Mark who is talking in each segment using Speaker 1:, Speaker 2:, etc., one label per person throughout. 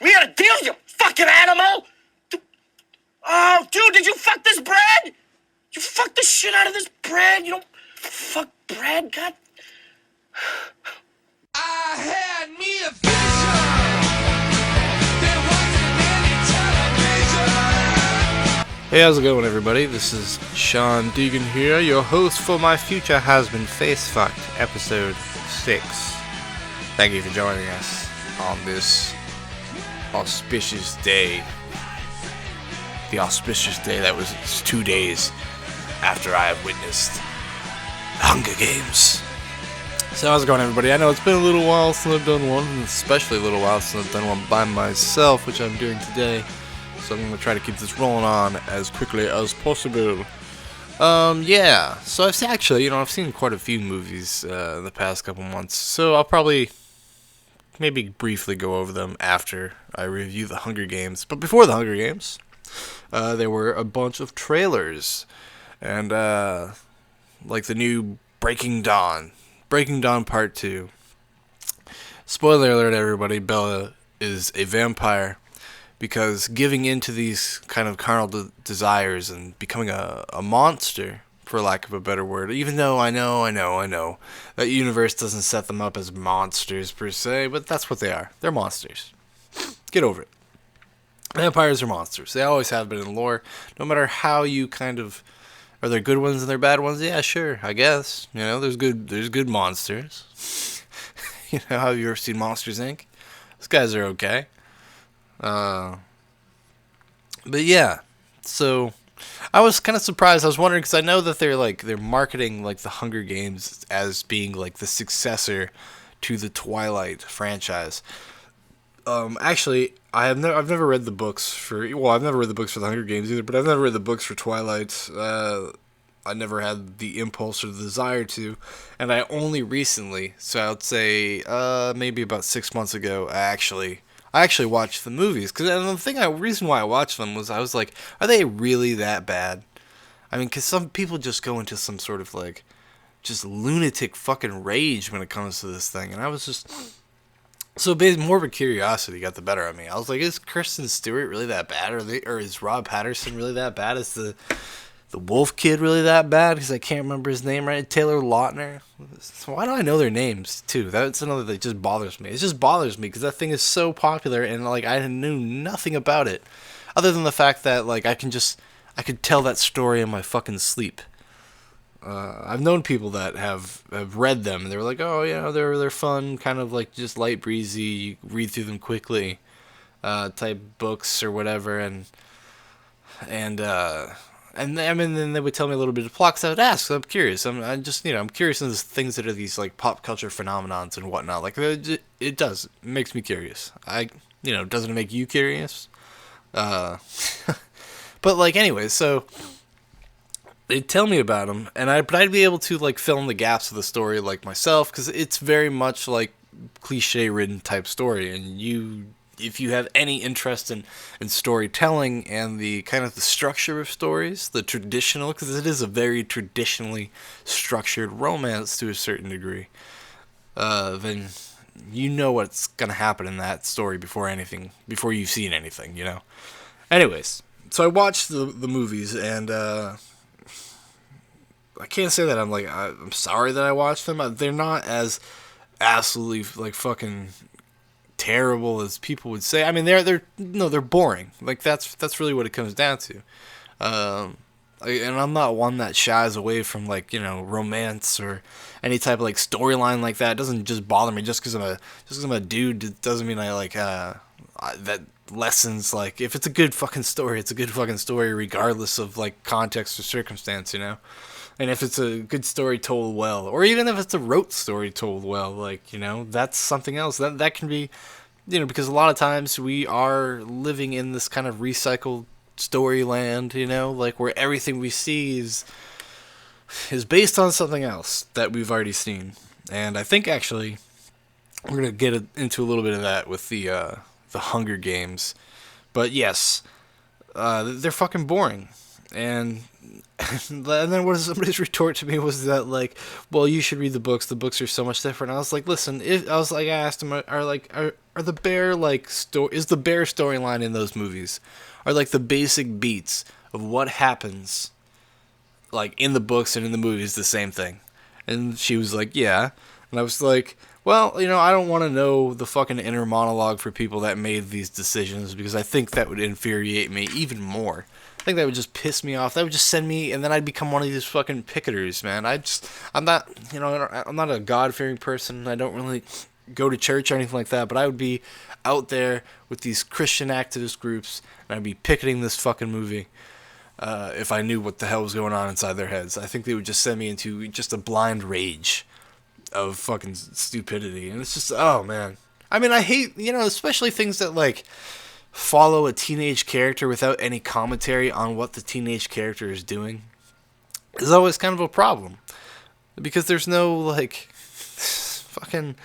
Speaker 1: We got a deal, you fucking animal! Oh, dude, did you fuck this bread? You fucked the shit out of this bread. You don't fuck bread, God.
Speaker 2: I had me a vision. There wasn't any television.
Speaker 3: Hey, how's it going, everybody? This is Shaun Deegan here, your host for My Future Has Been Face Fucked, episode 6. Thank you for joining us on this auspicious day. The auspicious day that was 2 days after I have witnessed the Hunger Games. So how's it going, everybody? I know it's been a little while since I've done one, and especially a little while since I've done one by myself, which I'm doing today. So I'm going to try to keep this rolling on as quickly as possible. Yeah. So I've seen quite a few movies in the past couple months. So I'll probably maybe briefly go over them after I review the Hunger Games. But before the Hunger Games, there were a bunch of trailers. And, like the new Breaking Dawn Part 2. Spoiler alert, everybody, Bella is a vampire because giving in to these kind of carnal desires and becoming a monster, for lack of a better word, even though I know that universe doesn't set them up as monsters per se, but that's what they are. They're monsters. Get over it. Vampires are monsters. They always have been in lore, no matter how you kind of... Are there good ones and there bad ones? Yeah, sure, I guess. You know, there's good monsters. You know, have you ever seen Monsters, Inc.? Those guys are okay. But yeah, so I was kind of surprised. I was wondering, because I know that they're marketing like the Hunger Games as being like the successor to the Twilight franchise. Actually, I've never read the books for... Well, I've never read the books for the Hunger Games either, but I've never read the books for Twilight. I never had the impulse or the desire to, and I only recently, so I would say maybe about 6 months ago, I actually watched the movies. The reason why I watched them was I was like, are they really that bad? I mean, because some people just go into some sort of like just lunatic fucking rage when it comes to this thing, and I was just... So more of a curiosity got the better of me. I was like, is Kristen Stewart really that bad? Or is Rob Patterson really that bad? Is the Wolf Kid really that bad? Because I can't remember his name right. Taylor Lautner. So why do I know their names too? That's another that just bothers me. It just bothers me because that thing is so popular and like I knew nothing about it, other than the fact that like I could tell that story in my fucking sleep. I've known people that have read them, and they were like, oh, you know, they're fun, kind of like just light breezy, you read through them quickly, type books or whatever, and I mean, then they would tell me a little bit of plot, because I would ask, so I'm curious, I'm curious in these things that are these, like, pop culture phenomenons and whatnot, like, it makes me curious. Doesn't it make you curious? But, like, anyway, so... They'd tell me about them, but I'd be able to like fill in the gaps of the story like myself, because it's very much like cliche-ridden type story, and if you have any interest in storytelling and the kind of the structure of stories, the traditional, because it is a very traditionally structured romance to a certain degree, then you know what's gonna happen in that story before you've seen anything, you know. Anyways, so I watched the movies and. I can't say that I'm sorry that I watched them. They're not as absolutely like fucking terrible as people would say. I mean, they're boring. Like that's really what it comes down to. And I'm not one that shies away from like, you know, romance or any type of like storyline like that. It doesn't just bother me just because I'm a dude. It doesn't mean I like that lessons, like if it's a good fucking story, it's a good fucking story regardless of like context or circumstance, you know. And if it's a good story told well, or even if it's a rote story told well, like, you know, that's something else. That can be, you know, because a lot of times we are living in this kind of recycled story land, you know, like where everything we see is based on something else that we've already seen. And I think actually we're going to get into a little bit of that with the Hunger Games. But yes, they're fucking boring. And and then what somebody's retort to me was that, like, well, you should read the books. The books are so much different. I was like, listen, I asked him, are the bear like is the bear storyline in those movies, are like the basic beats of what happens, like in the books and in the movies, the same thing? And she was like, yeah. And I was like, well, I don't want to know the fucking inner monologue for people that made these decisions, because I think that would infuriate me even more. I think that would just piss me off. That would just send me, and then I'd become one of these fucking picketers, man. I'm not, I'm not a God-fearing person. I don't really go to church or anything like that, but I would be out there with these Christian activist groups, and I'd be picketing this fucking movie if I knew what the hell was going on inside their heads. I think they would just send me into just a blind rage of fucking stupidity, and it's just, oh, man. I mean, I hate, especially things that, like, follow a teenage character without any commentary on what the teenage character is doing is always kind of a problem, because there's no, like, fucking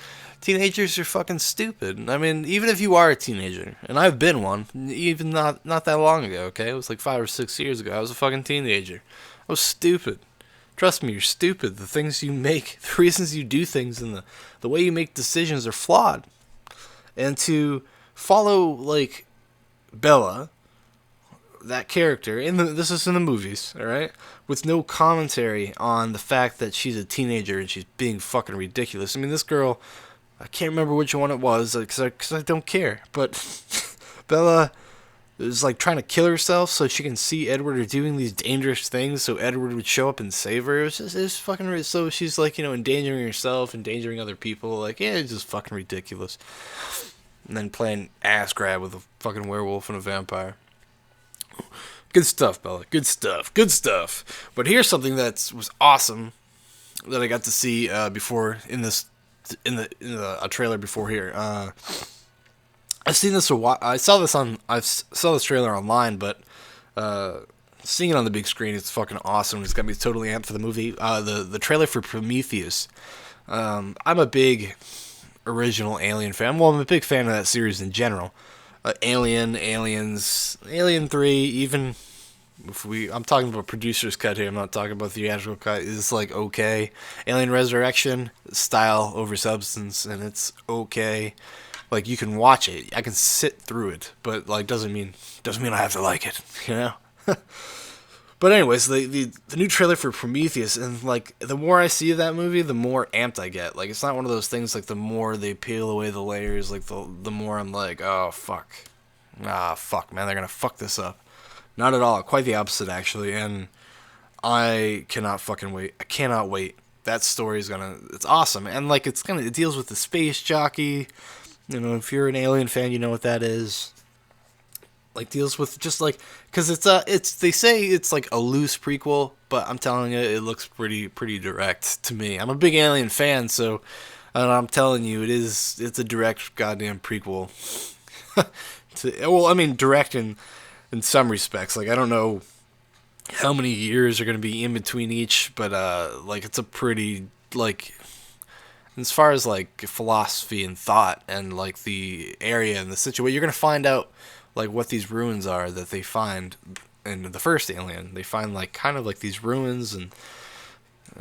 Speaker 3: teenagers are fucking stupid. I mean, even if you are a teenager, and I've been one, even not that long ago, okay? It was like 5 or 6 years ago. I was a fucking teenager. I was stupid. Trust me, you're stupid. The things you make, the reasons you do things, and the way you make decisions are flawed. And to follow, like, Bella, that character, this is in the movies, alright? With no commentary on the fact that she's a teenager and she's being fucking ridiculous. I mean, this girl, I can't remember which one it was, because I don't care, but Bella is, like, trying to kill herself so she can see Edward doing these dangerous things so Edward would show up and save her. It's fucking, so she's, like, endangering herself, endangering other people, like, yeah, it's just fucking ridiculous. And then playing ass grab with a fucking werewolf and a vampire. Good stuff, Bella. Good stuff. Good stuff. But here's something that was awesome that I got to see before in a trailer before here. I've seen this a while. I saw this trailer online, but seeing it on the big screen, it's fucking awesome. It's got me totally amped for the movie. The trailer for Prometheus. I'm a big original Alien fan. Well, I'm a big fan of that series in general. Alien, Aliens, Alien 3, even if I'm talking about producer's cut here, I'm not talking about theatrical cut, is like okay. Alien Resurrection, style over substance, and it's okay. Like, you can watch it, I can sit through it, but like doesn't mean I have to like it, But anyways, the new trailer for Prometheus, and like the more I see of that movie, the more amped I get. Like, it's not one of those things like the more they peel away the layers, like the more I'm like, oh fuck, man, they're gonna fuck this up. Not at all, quite the opposite actually, and I cannot fucking wait. I cannot wait. That story is it's awesome, and like it deals with the space jockey. If you're an Alien fan, you know what that is. Like, deals with just like, because they say it's like a loose prequel, but I'm telling you, it looks pretty direct to me. I'm a big Alien fan, so and I'm telling you, it's a direct goddamn prequel. Direct in some respects. Like, I don't know how many years are going to be in between each, but like, it's a pretty, like, as far as like philosophy and thought and like the area and the situation, you're going to find out like what these ruins are that they find in the first Alien. They find like kind of like these ruins and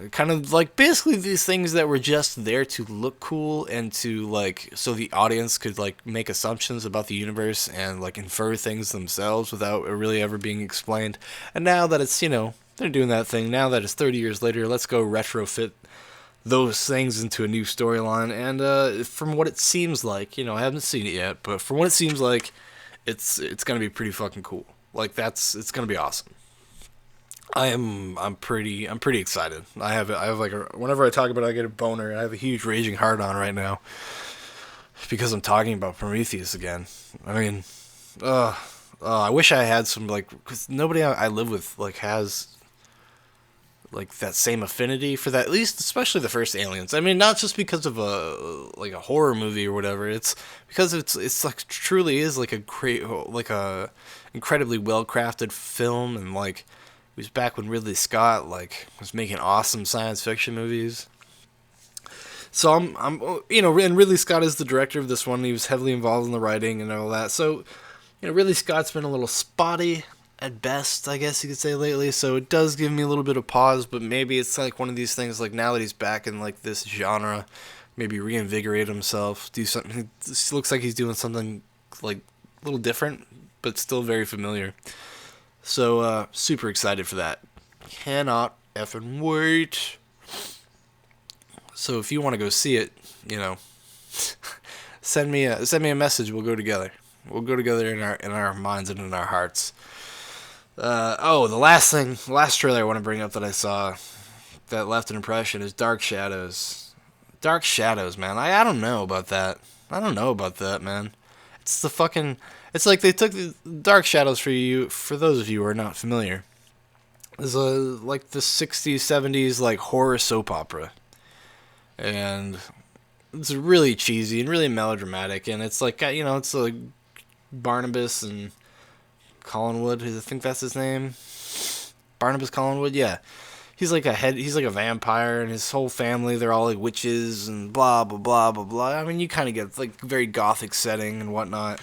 Speaker 3: kind of like basically these things that were just there to look cool and to like so the audience could like make assumptions about the universe and like infer things themselves without it really ever being explained. And now that it's, they're doing that thing, now that it's 30 years later, let's go retrofit those things into a new storyline. And from what it seems like, I haven't seen it yet, but from what it seems like, it's gonna be pretty fucking cool. Like, it's gonna be awesome. I'm pretty excited. I have like whenever I talk about it, I get a boner. I have a huge raging heart on right now because I'm talking about Prometheus again. I mean, I wish I had some, like, because nobody I live with like has like that same affinity for that, at least especially the first Aliens. I mean, not just because of a horror movie or whatever. It's because it's like truly is like a great, like a incredibly well crafted film, and like it was back when Ridley Scott like was making awesome science fiction movies. So I'm and Ridley Scott is the director of this one. He was heavily involved in the writing and all that. So Ridley Scott's been a little spotty at best, I guess you could say, lately. So it does give me a little bit of pause, but maybe it's like one of these things, like now that he's back in like this genre, maybe reinvigorate himself, do something. It looks like he's doing something like a little different, but still very familiar. So super excited for that. Cannot effing wait. So if you want to go see it, you know, send me a message. We'll go together. We'll go together in our minds and in our hearts. The last trailer I want to bring up that I saw that left an impression is Dark Shadows. Dark Shadows, man. I don't know about that. I don't know about that, man. It's the fucking. It's like they took the Dark Shadows for you. For those of you who are not familiar, it's like the '60s, '70s like horror soap opera, and it's really cheesy and really melodramatic. And it's like it's like Barnabas and Collinwood. I think that's his name. Barnabas Collinwood. Yeah, he's like a vampire, and his whole family, they're all like witches and blah blah blah blah blah. I mean, you kind of get like very gothic setting and whatnot.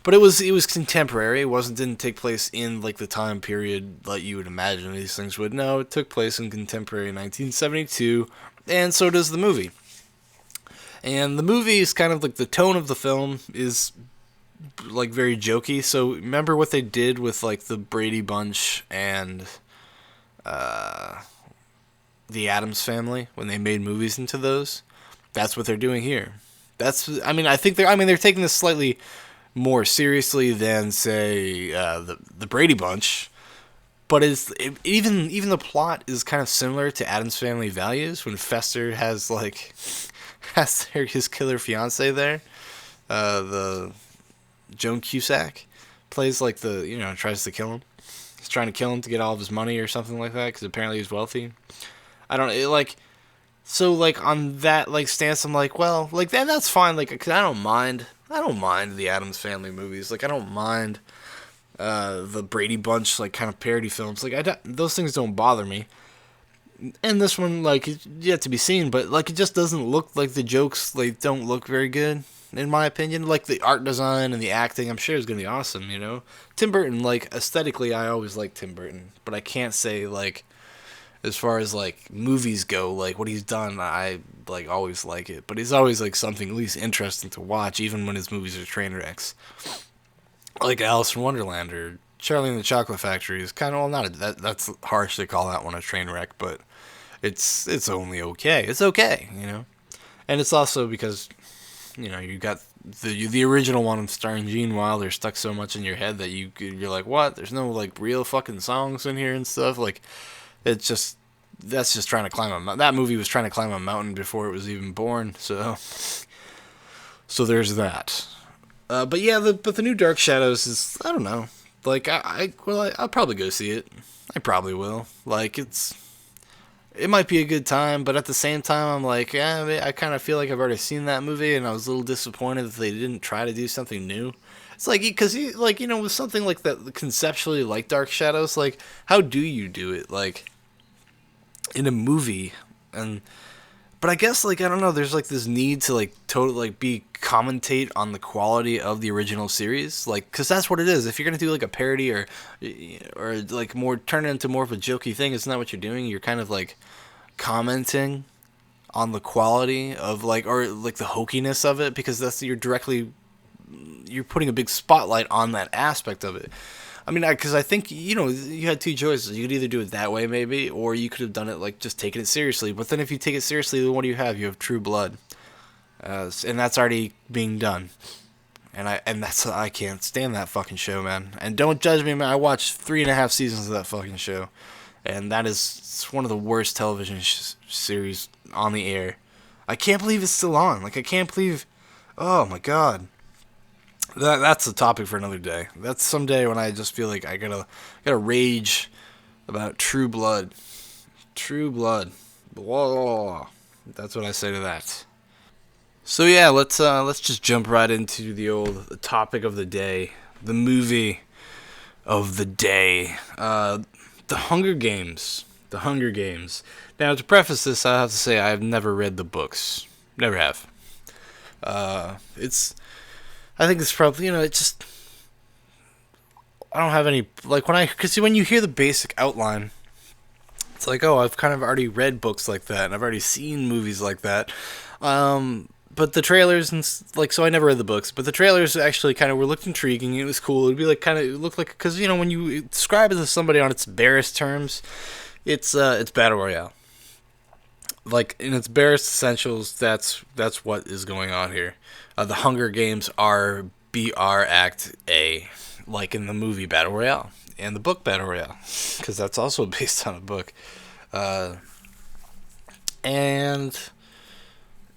Speaker 3: But it was contemporary. It didn't take place in like the time period like you would imagine these things would. No, it took place in contemporary 1972, and so does the movie. And the movie is kind of like the tone of the film is like very jokey. So remember what they did with like the Brady Bunch and the Addams Family when they made movies into those? That's what they're doing here. I think they're taking this slightly more seriously than say the Brady Bunch, but even the plot is kind of similar to Addams Family Values when Fester has like his killer fiance there, the Joan Cusack plays like tries to kill him. He's trying to kill him to get all of his money or something like that because apparently he's wealthy. I don't like. So like on that like stance, I'm like, well, like that's fine. Like, 'cause I don't mind the Addams Family movies. Like, I don't mind the Brady Bunch like kind of parody films. Like, those things don't bother me. And this one, like, it's yet to be seen, but like it just doesn't look like the jokes. Like, don't look very good in my opinion. Like the art design and the acting, I'm sure is gonna be awesome. Tim Burton. Like aesthetically, I always liked Tim Burton, but I can't say like. As far as like movies go, like what he's done, I like always like it. But he's always like something at least interesting to watch, even when his movies are train wrecks. Like Alice in Wonderland or Charlie and the Chocolate Factory is kind of that's harsh to call that one a train wreck, but it's only okay. It's okay, And it's also because you got the original one starring Gene Wilder stuck so much in your head that you're like, what? There's no like real fucking songs in here and stuff like. That's just trying to climb a mountain. That movie was trying to climb a mountain before it was even born. So there's that. But yeah, the new Dark Shadows is, I don't know. Like I'll probably go see it. I probably will. Like it might be a good time, but at the same time, I'm like, yeah, I kind of feel like I've already seen that movie, and I was a little disappointed that they didn't try to do something new. It's like, because with something like that, conceptually like Dark Shadows, like, how do you do it, like, in a movie? But I guess, like, I don't know, there's, like, this need to, like, totally, like, commentate on the quality of the original series, like, because that's what it is. If you're going to do, like, a parody or, like, turn it into more of a jokey thing, isn't that what you're doing? You're kind of, like, commenting on the quality of, like, or, like, the hokiness of it, because you're putting a big spotlight on that aspect of it. I mean, because I think, you had two choices. You could either do it that way, maybe, or you could have done it, like, just taking it seriously. But then if you take it seriously, then what do you have? You have True Blood. And that's already being done. And I can't stand that fucking show, man. And don't judge me, man. I watched 3.5 seasons of that fucking show. And it's one of the worst television series on the air. I can't believe it's still on. Like, I can't believe... Oh, my God. That's a topic for another day. That's someday when I just feel like I gotta rage about True Blood. True Blood. Blah. That's what I say to that. So yeah, let's just jump right into the topic of the day, the movie of the day, The Hunger Games. The Hunger Games. Now, to preface this, I have to say I have never read the books. Never have. I think it's probably, it's just don't have any, like, because when you hear the basic outline, it's like, oh, I've kind of already read books like that, and I've already seen movies like that. But the trailers like, so I never read the books, but the trailers actually kind of looked intriguing. It was cool. It'd be like it looked like, because when you describe it to somebody on its barest terms, it's battle royale. Like, in its barest essentials, that's what is going on here. The Hunger Games are BR Act A, like in the movie Battle Royale and the book Battle Royale, because that's also based on a book.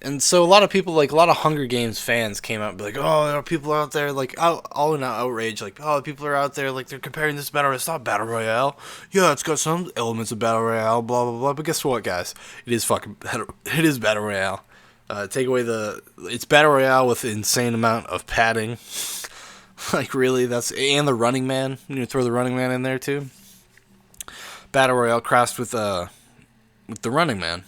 Speaker 3: And so a lot of people, like a lot of Hunger Games fans, came out and be like, oh, there are people out there, like, all in outrage, like, oh, people are out there, like, they're comparing this to Battle Royale. It's not Battle Royale. Yeah, it's got some elements of Battle Royale, blah, blah, blah. But guess what, guys? It is Battle Royale. Take away it's Battle Royale with an insane amount of padding. Like, really, and the Running Man. You throw the Running Man in there, too. Battle Royale crossed with the Running Man.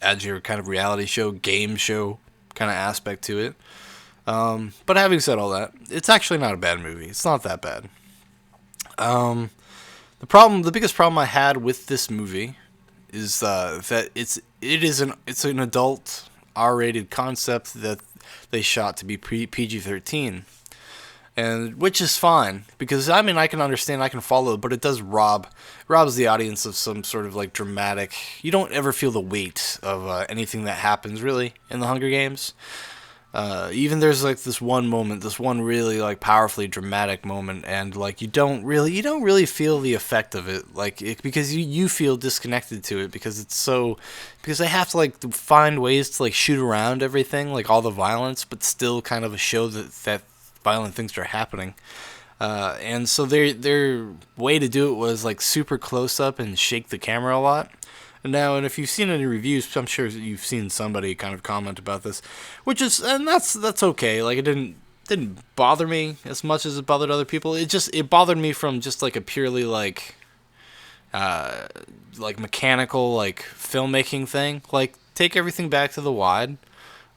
Speaker 3: Adds your kind of reality show, game show kind of aspect to it. But having said all that, it's actually not a bad movie. It's not that bad. The biggest problem I had with this movie is that it's an adult R-rated concept that they shot to be PG-13. And which is fine, because I mean, I can understand, I can follow, but it does robs the audience of some sort of like dramatic. You don't ever feel the weight of anything that happens really in the Hunger Games. Even there's like this one really like powerfully dramatic moment, and like you don't really feel the effect of it, because you feel disconnected to it, because they have to like find ways to like shoot around everything, like all the violence, but still kind of show that violent things are happening. And so their way to do it was like super close up and shake the camera a lot. And if you've seen any reviews, I'm sure you've seen somebody kind of comment about this, and that's okay. Like, it didn't bother me as much as it bothered other people. It bothered me from just like a purely like mechanical like filmmaking thing. Like, take everything back to the wide.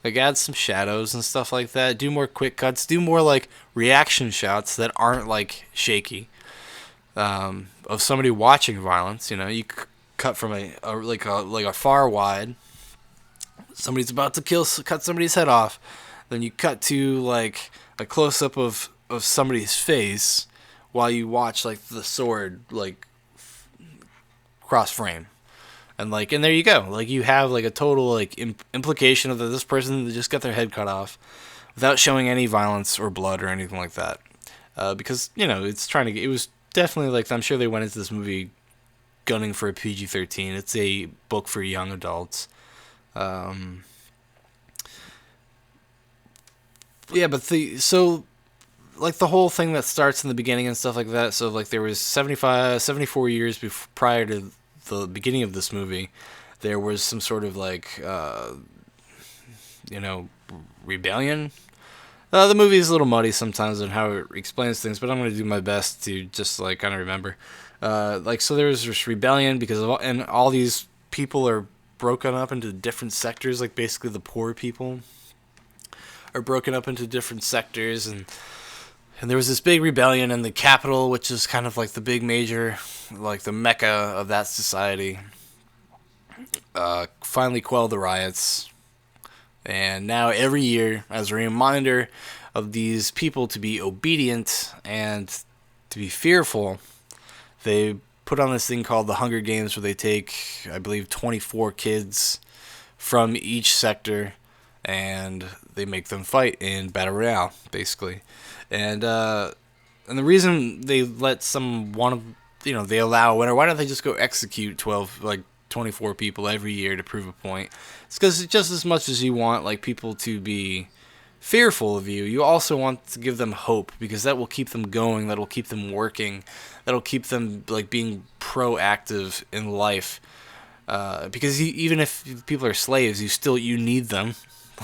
Speaker 3: Like, add some shadows and stuff like that. Do more quick cuts. Do more, like, reaction shots that aren't, like, shaky. Of somebody watching violence, You cut from a far wide. Somebody's about to cut somebody's head off. Then you cut to, like, a close-up of somebody's face while you watch, like, the sword, like, cross-frame. And there you go. Like, you have like a total like implication of that this person just got their head cut off, without showing any violence or blood or anything like that. Because it was definitely like, I'm sure they went into this movie gunning for a PG-13. It's a book for young adults. Yeah, but like the whole thing that starts in the beginning and stuff like that. So like there was 74 years prior to the beginning of this movie, there was some sort of like rebellion. The movie is a little muddy sometimes in how it explains things, but I'm going to do my best to just like kind of remember. So there was this rebellion because all these people are broken up into different sectors. Like, basically the poor people are broken up into different sectors, and there was this big rebellion in the capital, which is kind of like the big major, like the mecca of that society. Finally quelled the riots. And now every year, as a reminder of these people to be obedient and to be fearful, they put on this thing called the Hunger Games, where they take, I believe, 24 kids from each sector, and they make them fight in Battle Royale, basically. And the reason they let they allow a winner, why don't they just go execute 24 people every year to prove a point? It's because just as much as you want like people to be fearful of you, you also want to give them hope, because that will keep them going, that will keep them working, that'll keep them like being proactive in life. Because even if people are slaves, you need them.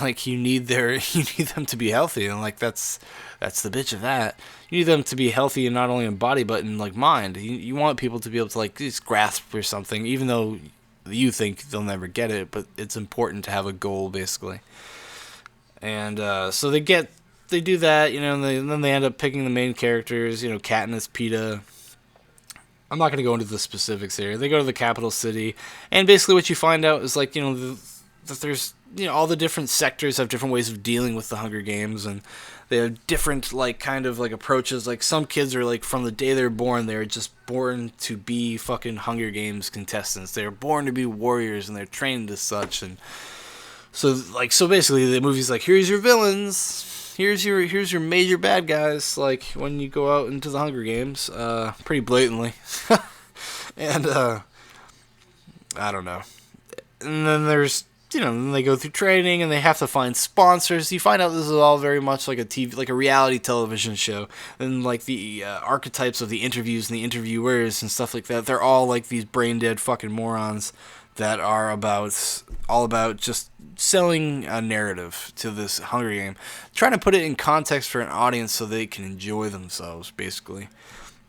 Speaker 3: Like, you need them to be healthy, and like that's the bitch of that. You need them to be healthy, and not only in body but in like mind. You want people to be able to like just grasp for something, even though you think they'll never get it. But it's important to have a goal, basically. And so they get they do that, and then they end up picking the main characters, Katniss, Peeta. I'm not going to go into the specifics here. They go to the capital city, and basically what you find out is, like, that there's, all the different sectors have different ways of dealing with the Hunger Games, and they have different, like, kind of, like, approaches. Like, some kids are, like, from the day they're born, they're just born to be fucking Hunger Games contestants. They're born to be warriors, and they're trained as such, and so basically the movie's like, here's your villains. Here's your major bad guys, like, when you go out into the Hunger Games, pretty blatantly. And, I don't know. And then there's, then they go through training, and they have to find sponsors. You find out this is all very much like a reality television show. And, like, the archetypes of the interviews and the interviewers and stuff like that, they're all, like, these brain-dead fucking morons that are all about just selling a narrative to this Hunger Game, trying to put it in context for an audience so they can enjoy themselves, basically.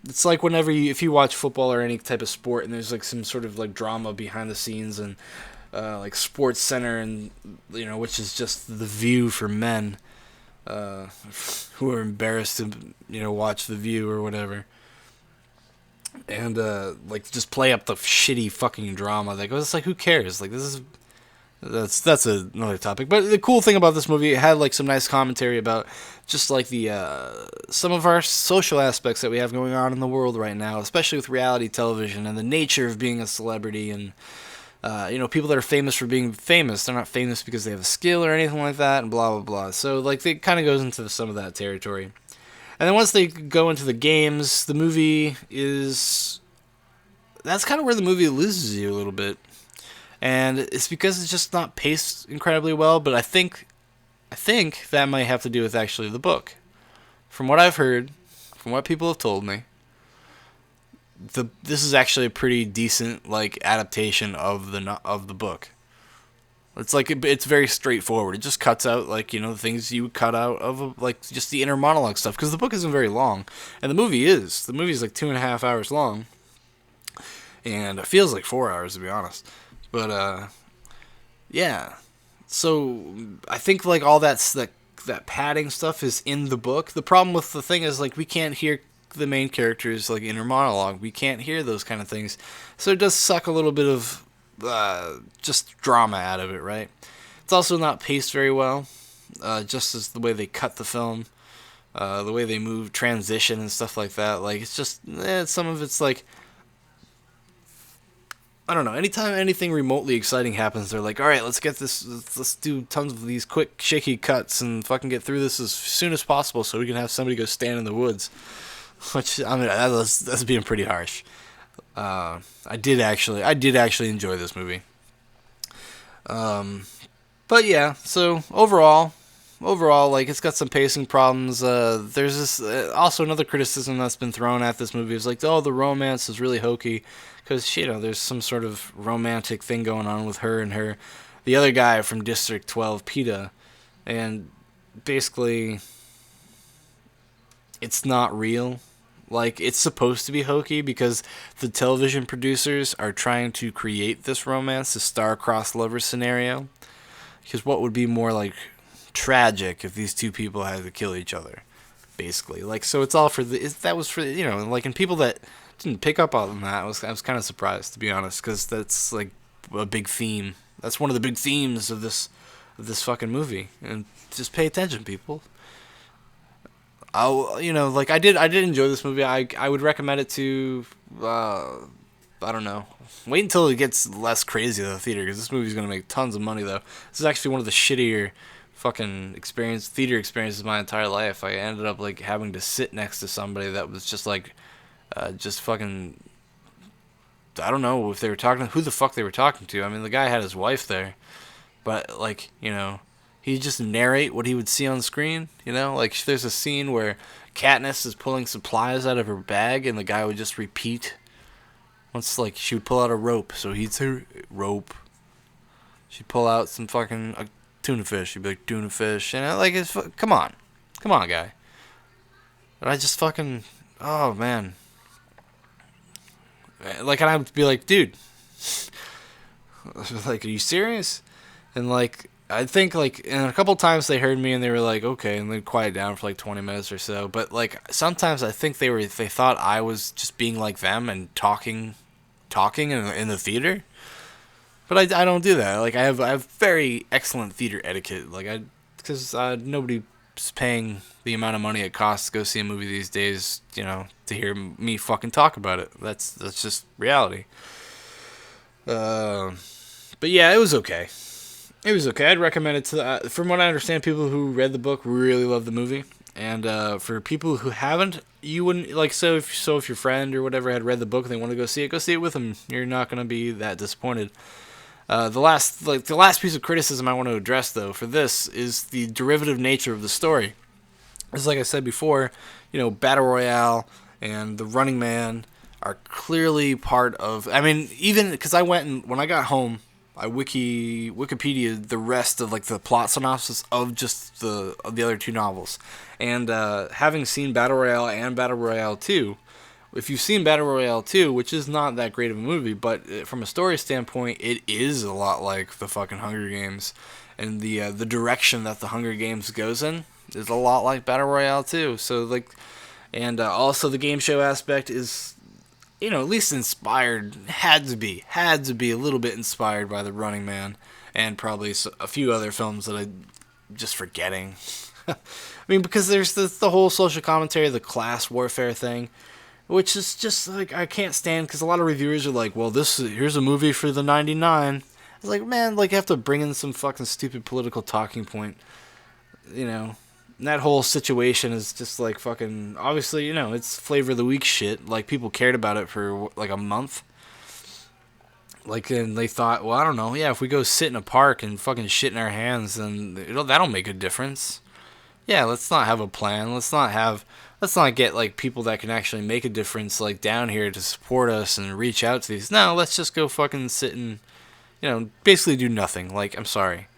Speaker 3: It's like whenever if you watch football or any type of sport, and there's, like, some sort of, like, drama behind the scenes, and like Sports Center, and which is just the View for men who are embarrassed to watch the View or whatever. And, like, just play up the shitty fucking drama. Like, it's like, who cares? Like, that's another topic. But the cool thing about this movie, it had, like, some nice commentary about just, like, the, some of our social aspects that we have going on in the world right now, especially with reality television and the nature of being a celebrity, and, people that are famous for being famous. They're not famous because they have a skill or anything like that, and blah, blah, blah. So, like, it kind of goes into some of that territory. And then once they go into the games, the movie is... That's kind of where the movie loses you a little bit. And it's because it's just not paced incredibly well, but I think that might have to do with actually the book. From what I've heard, from what people have told me, this is actually a pretty decent, like, adaptation of the book. It's like it's very straightforward. It just cuts out, like, the things you would cut out of, like, just the inner monologue stuff, because the book isn't very long, and the movie is like 2.5 hours long, and it feels like 4 hours, to be honest. But yeah. So I think, like, all that padding stuff is in the book. The problem with the thing is, like, we can't hear the main character's, like, inner monologue. We can't hear those kind of things, so it does suck a little bit of just drama out of it, right? It's also not paced very well, just as the way they cut the film, the way they move, transition, and stuff like that. Like, it's just, some of it's like, I don't know, anytime anything remotely exciting happens, they're like, alright, let's do tons of these quick, shaky cuts, and fucking get through this as soon as possible so we can have somebody go stand in the woods. Which, I mean, that's being pretty harsh. I did actually enjoy this movie. But yeah, so overall, like, it's got some pacing problems. There's this, also another criticism that's been thrown at this movie is like, oh, the romance is really hokey, because, there's some sort of romantic thing going on with her and the other guy from District 12, Peeta, and basically, it's not real. Like, it's supposed to be hokey because the television producers are trying to create this romance, this star-crossed lovers scenario. Because what would be more, like, tragic if these two people had to kill each other, basically. Like, so it's all for that was for, like, and people that didn't pick up on that, I was kind of surprised, to be honest, because that's, like, a big theme. That's one of the big themes of this fucking movie. And just pay attention, people. I did enjoy this movie. I would recommend it to, I don't know. Wait until it gets less crazy at the theater, because this movie's going to make tons of money, though. This is actually one of the shittier fucking theater experiences of my entire life. I ended up, like, having to sit next to somebody that was just, like, just fucking, I don't know if they were talking, who the fuck they were talking to. I mean, the guy had his wife there, but, like, he'd just narrate what he would see on screen, Like, there's a scene where Katniss is pulling supplies out of her bag, and the guy would just repeat. Once, like, she would pull out a rope, so he'd say, rope. She'd pull out some fucking tuna fish. He'd be like, tuna fish. Like, it's, come on, guy. And I just fucking, oh, man. Like, and I would be like, dude. Like, are you serious? And, like, I think, like, and a couple times they heard me and they were like, okay, and they'd quiet down for like 20 minutes or so. But like sometimes I think they thought I was just being like them and talking in the theater. But I don't do that. Like I have very excellent theater etiquette. Like because nobody's paying the amount of money it costs to go see a movie these days. You know, to hear me fucking talk about it. That's just reality. But yeah, it was okay. It was okay. I'd recommend it to. From what I understand, people who read the book really love the movie, and for people who haven't, you wouldn't like. If your friend or whatever had read the book and they want to go see it with them. You're not gonna be that disappointed. The last piece of criticism I want to address though for this is the derivative nature of the story. It's like I said before, Battle Royale and the Running Man are clearly part of. I mean, even because I went and when I got home, I Wikipedia the rest of like the plot synopsis of just the other two novels, and having seen Battle Royale and Battle Royale 2, if you've seen Battle Royale 2, which is not that great of a movie, but from a story standpoint, it is a lot like the fucking Hunger Games, and the direction that the Hunger Games goes in is a lot like Battle Royale 2. So like, and also the game show aspect is, at least inspired, had to be a little bit inspired by The Running Man, and probably a few other films that I'm just forgetting. I mean, because there's the whole social commentary, the class warfare thing, which is just like I can't stand. Because a lot of reviewers are like, "Well, here's a movie for the '99." It's like, man, like you have to bring in some fucking stupid political talking point, And that whole situation is just like fucking. Obviously, it's flavor of the week shit. Like people cared about it for like a month. Like, and they thought, well, I don't know, yeah, if we go sit in a park and fucking shit in our hands, then that'll make a difference. Yeah, let's not have a plan. Let's not get like people that can actually make a difference like down here to support us and reach out to these. No, let's just go fucking sit and basically do nothing. Like, I'm sorry.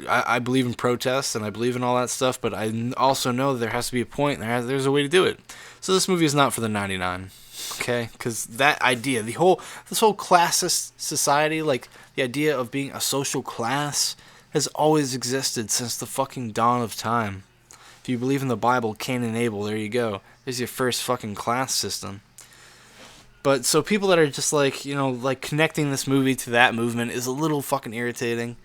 Speaker 3: I believe in protests and I believe in all that stuff, but I also know that there has to be a point and there's a way to do it. So this movie is not for the 99, okay? Because that idea, this whole classist society, like the idea of being a social class, has always existed since the fucking dawn of time. If you believe in the Bible, Cain and Abel, there you go. There's your first fucking class system. But so people that are just like, like connecting this movie to that movement is a little fucking irritating.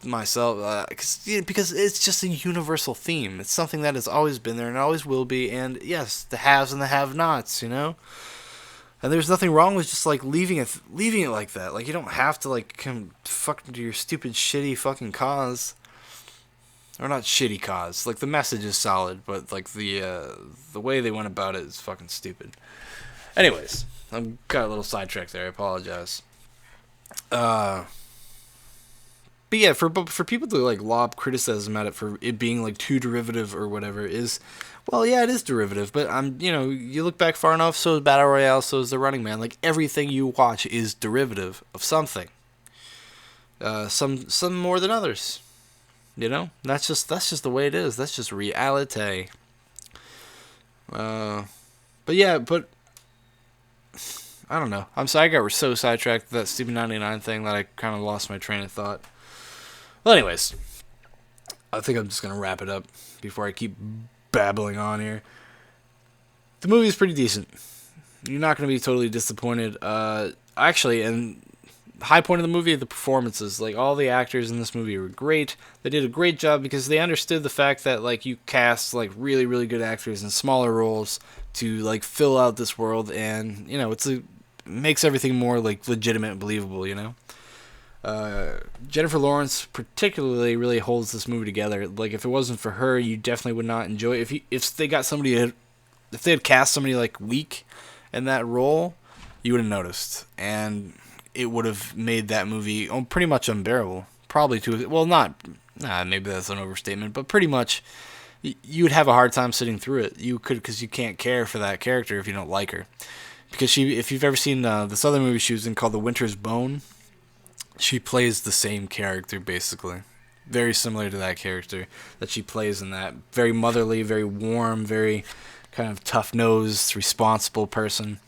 Speaker 3: Myself, because it's just a universal theme. It's something that has always been there and always will be. And yes, the haves and the have-nots, And there's nothing wrong with just like leaving it like that. Like you don't have to like come fuck to your stupid shitty fucking cause, or not shitty cause. Like the message is solid, but like the way they went about it is fucking stupid. Anyways, I got a little sidetracked there. I apologize. But yeah, for people to like lob criticism at it for it being like too derivative or whatever is, well, yeah, it is derivative. But you look back far enough, so is Battle Royale, so is The Running Man. Like everything you watch is derivative of something. Some more than others. That's just the way it is. That's just reality. But yeah, I don't know. I'm sorry I got so sidetracked with that stupid 99 thing that I kind of lost my train of thought. Well, anyways, I think I'm just going to wrap it up before I keep babbling on here. The movie is pretty decent. You're not going to be totally disappointed. Actually, and the high point of the movie are the performances. Like, all the actors in this movie were great. They did a great job because they understood the fact that, like, you cast, like, really, really good actors in smaller roles to, like, fill out this world. And, it makes everything more, like, legitimate and believable, Jennifer Lawrence particularly really holds this movie together. Like, if it wasn't for her, you definitely would not enjoy it. If they had cast somebody like weak in that role, you would have noticed, and it would have made that movie pretty much unbearable. Probably maybe that's an overstatement, but pretty much you would have a hard time sitting through it. You could, because you can't care for that character if you don't like her. Because if you've ever seen this other movie she was in called The Winter's Bone. She plays the same character, basically. Very similar to that character that she plays in that. Very motherly, very warm, very kind of tough-nosed, responsible person.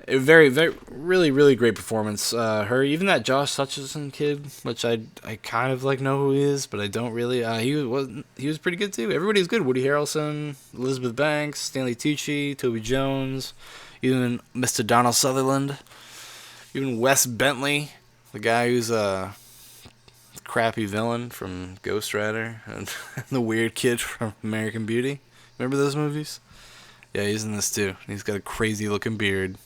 Speaker 3: A very, very, really, really great performance. Her, even that Josh Hutcherson kid, which I kind of like know who he is, but I don't really. He was pretty good too. Everybody was good. Woody Harrelson, Elizabeth Banks, Stanley Tucci, Toby Jones, even Mr. Donald Sutherland, even Wes Bentley, the guy who's a crappy villain from Ghost Rider, and the weird kid from American Beauty. Remember those movies? Yeah, he's in this too. He's got a crazy looking beard.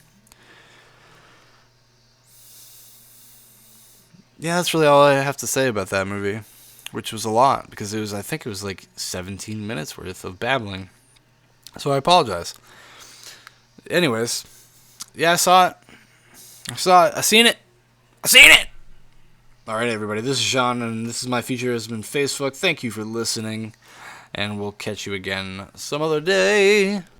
Speaker 3: Yeah, that's really all I have to say about that movie, which was a lot because I think it was like 17 minutes worth of babbling. So I apologize. Anyways, yeah, I saw it. I seen it. All right, everybody. This is Shaun, and this is my future husband, Facebook. Thank you for listening, and we'll catch you again some other day.